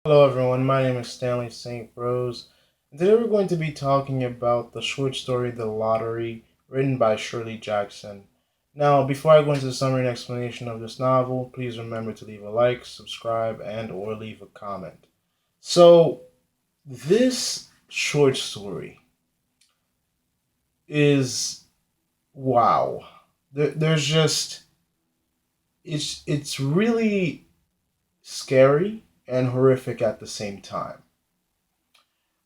Hello everyone, my name is Stanley St. Rose, and today we're going to be talking about the short story The Lottery, written by Shirley Jackson. Now, before I go into the summary and explanation of this novel, please remember to leave a like, subscribe, and or leave a comment. So, this short story is wow. There's just it's really scary and horrific at the same time.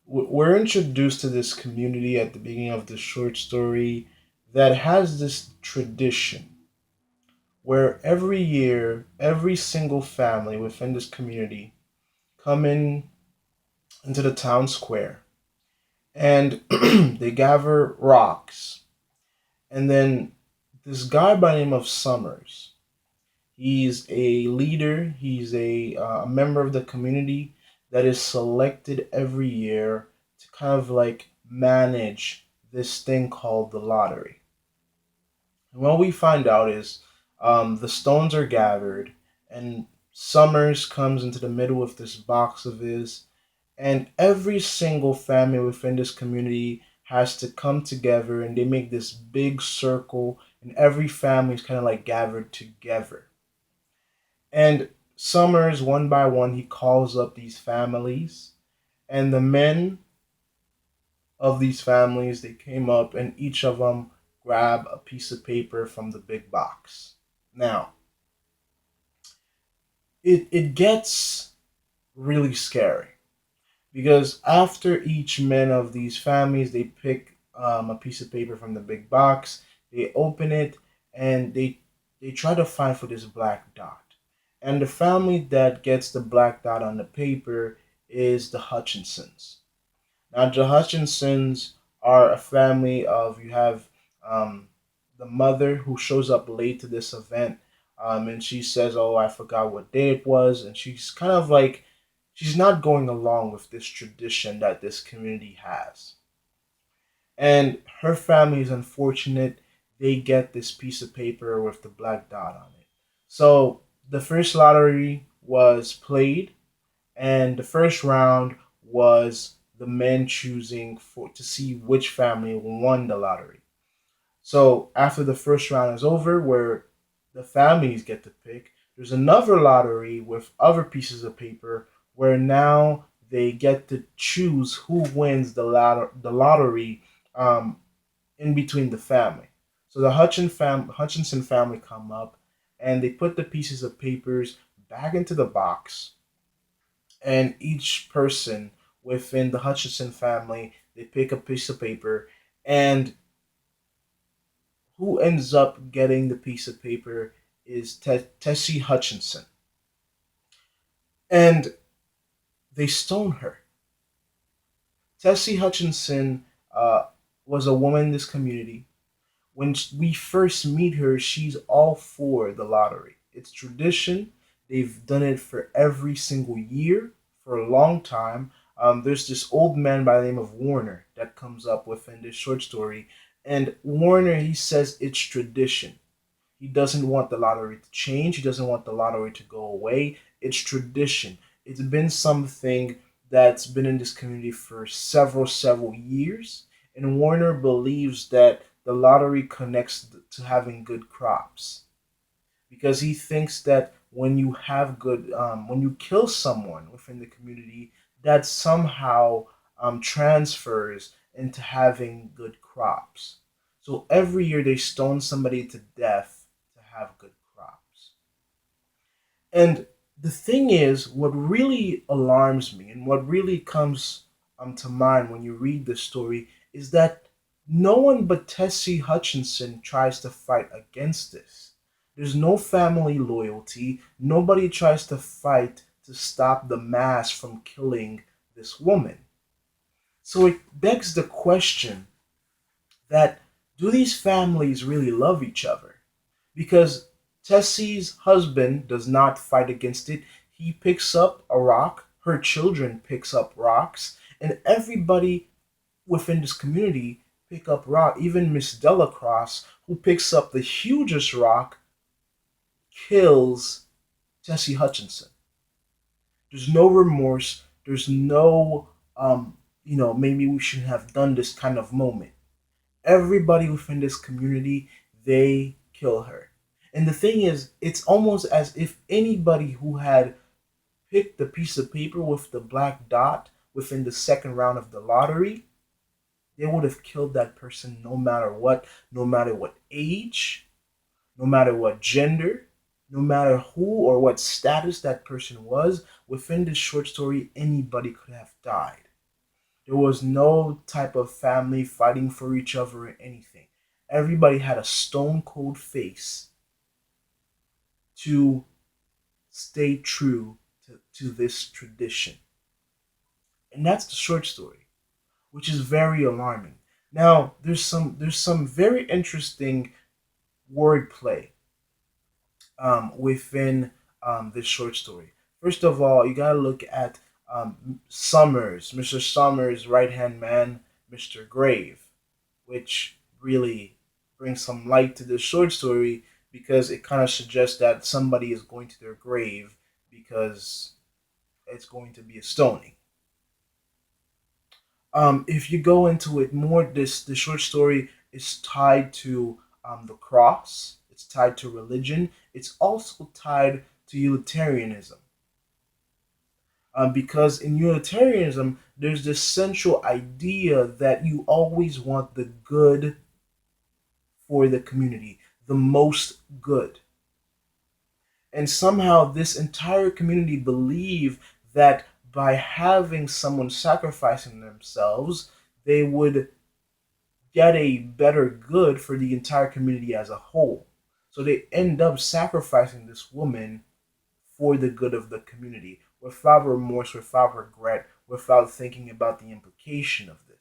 We're introduced to this community at the beginning of the short story that has this tradition where every year every single family within this community come in into the town square and they gather rocks, and then this guy by the name of Summers, he's a leader, he's a member of the community that is selected every year to kind of like manage this thing called the lottery. And what we find out is the stones are gathered, and Summers comes into the middle of this box of his, and every single family within this community has to come together and they make this big circle, and every family is kind of like gathered together. And Summers, one by one, he calls up these families, and the men of these families they came up, and each of them grab a piece of paper from the big box. Now, it gets really scary because after each man of these families, they pick a piece of paper from the big box, they open it, and they try to find for this black dot. And the family that gets the black dot on the paper is the Hutchinsons. Now, the Hutchinsons are a family of, you have the mother who shows up late to this event, and she says, "Oh, I forgot what day it was," and she's kind of like she's not going along with this tradition that this community has. And her family is unfortunate. They get this piece of paper with the black dot on it. So the first lottery was played, and the first round was the men choosing for to see which family won the lottery. So after the first round is over, where the families get to pick, there's another lottery with other pieces of paper where now they get to choose who wins the lottery um, in between the family. So the Hutchinson family come up and they put the pieces of papers back into the box, and each person within the Hutchinson family they pick a piece of paper, and who ends up getting the piece of paper is Tessie Hutchinson, and they stone her. Tessie Hutchinson was a woman in this community. When we first meet her, she's all for the lottery. It's tradition. They've done it for every single year for a long time. There's this old man by the name of Warner that comes up within this short story, and Warner he says it's tradition. He doesn't want the lottery to change. He doesn't want the lottery to go away. It's tradition. It's been something that's been in this community for several years. And Warner believes that the lottery connects to having good crops because he thinks that when you kill someone within the community, that somehow transfers into having good crops. So every year they stone somebody to death to have good crops. And the thing is, what really alarms me and what really comes to mind when you read this story is that no one but Tessie Hutchinson tries to fight against this. There's no family loyalty. Nobody tries to fight to stop the mass from killing this woman. So it begs the question that do these families really love each other? Because Tessie's husband does not fight against it. He picks up a rock, her children picks up rocks, and everybody within this community pick up rock. Even Miss Delacrosse, who picks up the hugest rock, kills Tessie Hutchinson. There's no remorse. There's no, maybe we shouldn't have done this kind of moment. Everybody within this community, they kill her. And the thing is, it's almost as if anybody who had picked the piece of paper with the black dot within the second round of the lottery, they would have killed that person no matter what age, no matter what gender, no matter who or what status that person was. Within this short story, anybody could have died. There was no type of family fighting for each other or anything. Everybody had a stone cold face to stay true to this tradition. And that's the short story, which is very alarming. Now, there's some very interesting wordplay within this short story. First of all, you gotta look at Summers, Mr. Summers' right hand man, Mr. Grave, which really brings some light to this short story because it kind of suggests that somebody is going to their grave because it's going to be a stoning. If you go into it more, this the short story is tied to the cross. It's tied to religion. It's also tied to utilitarianism. Because in utilitarianism, there's this central idea that you always want the good for the community, the most good. And somehow this entire community believe that by having someone sacrificing themselves, they would get a better good for the entire community as a whole. So they end up sacrificing this woman for the good of the community without remorse, without regret, without thinking about the implication of this.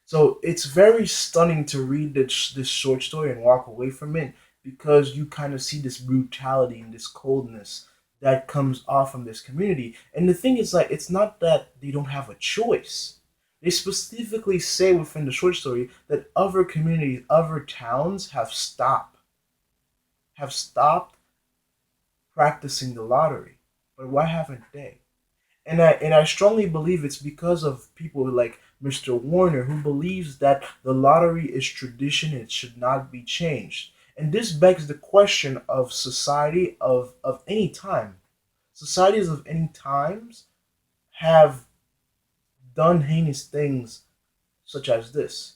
So it's very stunning to read this short story and walk away from it because you kind of see this brutality and this coldness that comes off from this community. And the thing is, like, it's not that they don't have a choice. They specifically say within the short story that other communities, other towns have stopped practicing the lottery. But why haven't they? And I strongly believe it's because of people like Mr. Warner who believes that the lottery is tradition, it should not be changed. And this begs the question of society of any time. Societies of any times have done heinous things such as this.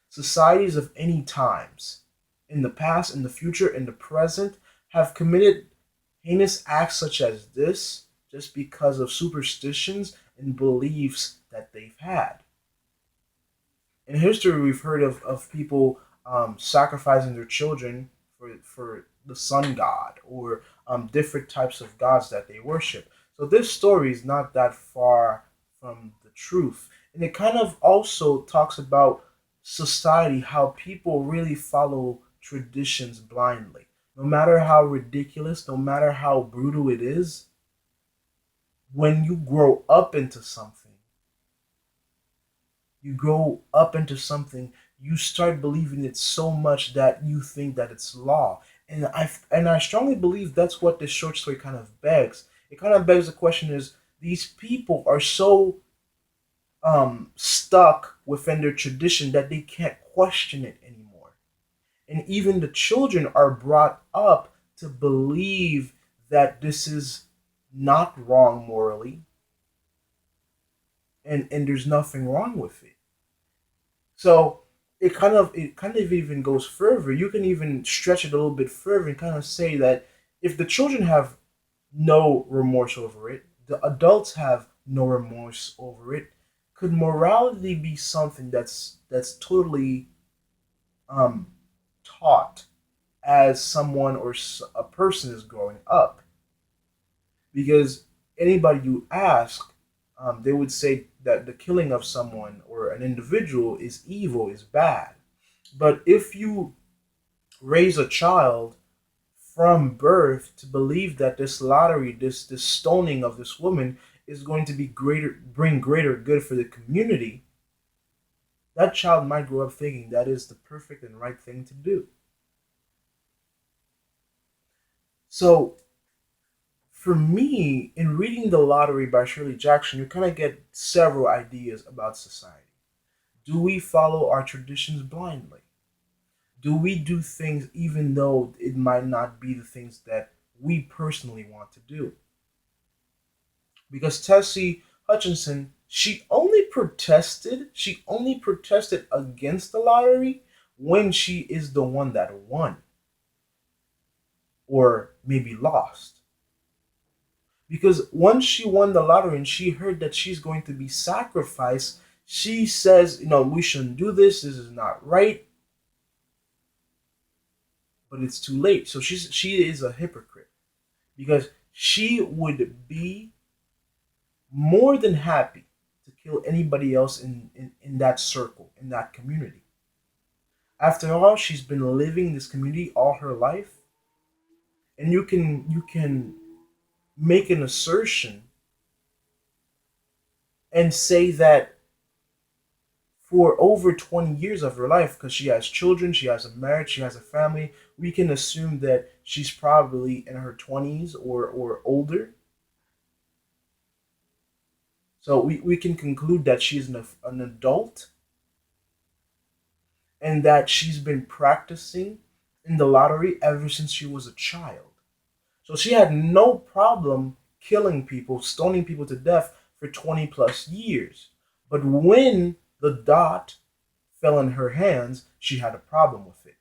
Societies of any times, in the past, in the future, in the present, have committed heinous acts such as this just because of superstitions and beliefs that they've had. In history, we've heard of people sacrificing their children for the sun god or different types of gods that they worship. So this story is not that far from the truth. And it kind of also talks about society, how people really follow traditions blindly. No matter how ridiculous, no matter how brutal it is, when you grow up into something, you start believing it so much that you think that it's law. And I strongly believe that's what this short story kind of begs. It kind of begs the question: is these people are so stuck within their tradition that they can't question it anymore, and even the children are brought up to believe that this is not wrong morally, and there's nothing wrong with it. So it kind of even goes further. You can even stretch it a little bit further and kind of say that if the children have no remorse over it, the adults have no remorse over it. Could morality be something that's totally um, taught as someone or a person is growing up? Because anybody you ask, they would say that the killing of someone or an individual is evil, is bad. But if you raise a child from birth to believe that this lottery, this stoning of this woman is going to be bring greater good for the community, that child might grow up thinking that is the perfect and right thing to do. So For me, in reading The Lottery by Shirley Jackson, you kind of get several ideas about society. Do we follow our traditions blindly? Do we do things even though it might not be the things that we personally want to do? Because Tessie Hutchinson, she only protested against the lottery when she is the one that won or maybe lost. Because once she won the lottery and she heard that she's going to be sacrificed, she says, we shouldn't do this, this is not right, but it's too late. So she is a hypocrite because she would be more than happy to kill anybody else in that circle, in that community. After all, she's been living in this community all her life, and you can make an assertion and say that for over 20 years of her life, because she has children, she has a marriage, she has a family, we can assume that she's probably in her 20s or older. So we can conclude that she's an adult and that she's been practicing in the lottery ever since she was a child. So she had no problem killing people, stoning people to death for 20 plus years. But when the dot fell in her hands, she had a problem with it.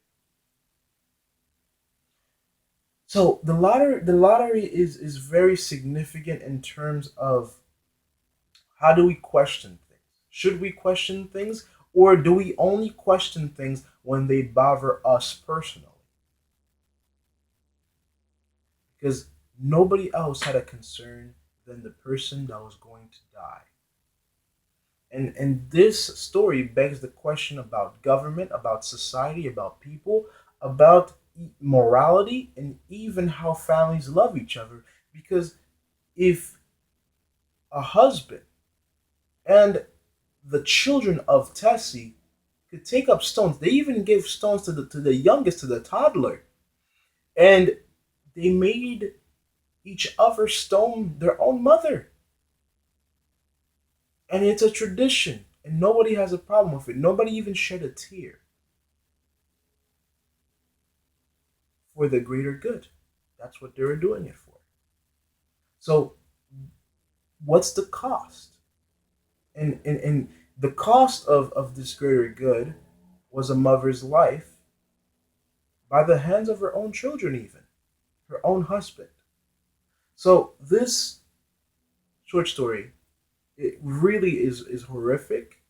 So the lottery is very significant in terms of how do we question things? Should we question things, or do we only question things when they bother us personally? Because nobody else had a concern than the person that was going to die. And this story begs the question about government, about society, about people, about morality, and even how families love each other. Because if a husband and the children of Tessie could take up stones, they even gave stones to the youngest, to the toddler, and they made each other stone their own mother. And it's a tradition, and nobody has a problem with it. Nobody even shed a tear for the greater good. That's what they were doing it for. So, what's the cost? And the cost of this greater good was a mother's life by the hands of her own children, even her own husband. So, this short story, it really is horrific,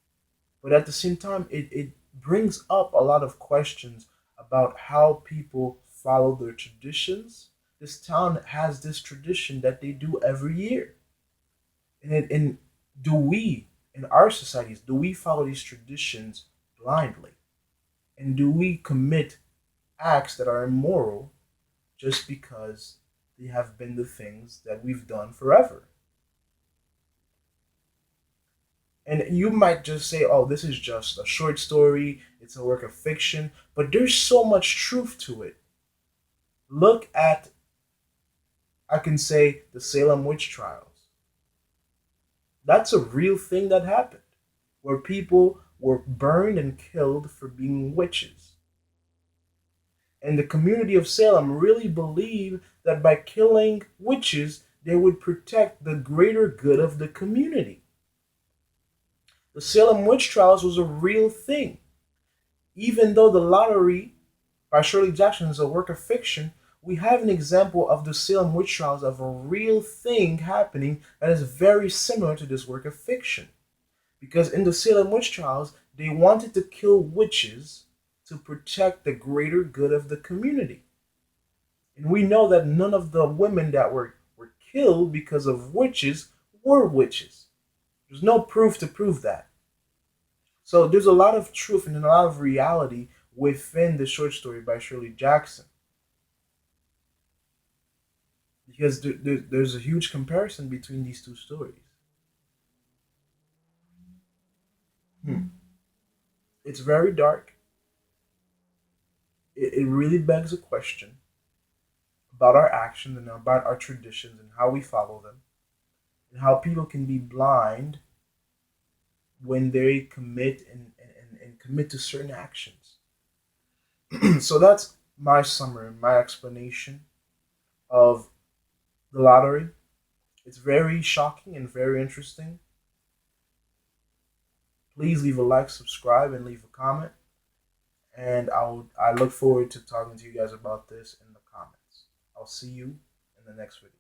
but at the same time, it brings up a lot of questions about how people follow their traditions. This town has this tradition that they do every year. And do we, in our societies, do we follow these traditions blindly? And do we commit acts that are immoral just because they have been the things that we've done forever? And you might just say, oh, this is just a short story, it's a work of fiction, but there's so much truth to it. Look at, I can say, the Salem witch trials. That's a real thing that happened, where people were burned and killed for being witches. And the community of Salem really believed that by killing witches, they would protect the greater good of the community. The Salem witch trials was a real thing. Even though the lottery by Shirley Jackson is a work of fiction, we have an example of the Salem witch trials of a real thing happening that is very similar to this work of fiction. Because in the Salem witch trials, they wanted to kill witches to protect the greater good of the community. And we know that none of the women that were killed because of witches were witches. There's no proof to prove that. So there's a lot of truth and a lot of reality within the short story by Shirley Jackson. Because there's a huge comparison between these two stories. Hmm. It's very dark. It really begs a question about our actions and about our traditions and how we follow them, and how people can be blind when they commit and commit to certain actions. So that's my summary, my explanation of the lottery. It's very shocking and very interesting. Please leave a like, subscribe, and leave a comment. And I look forward to talking to you guys about this in the comments. I'll see you in the next video.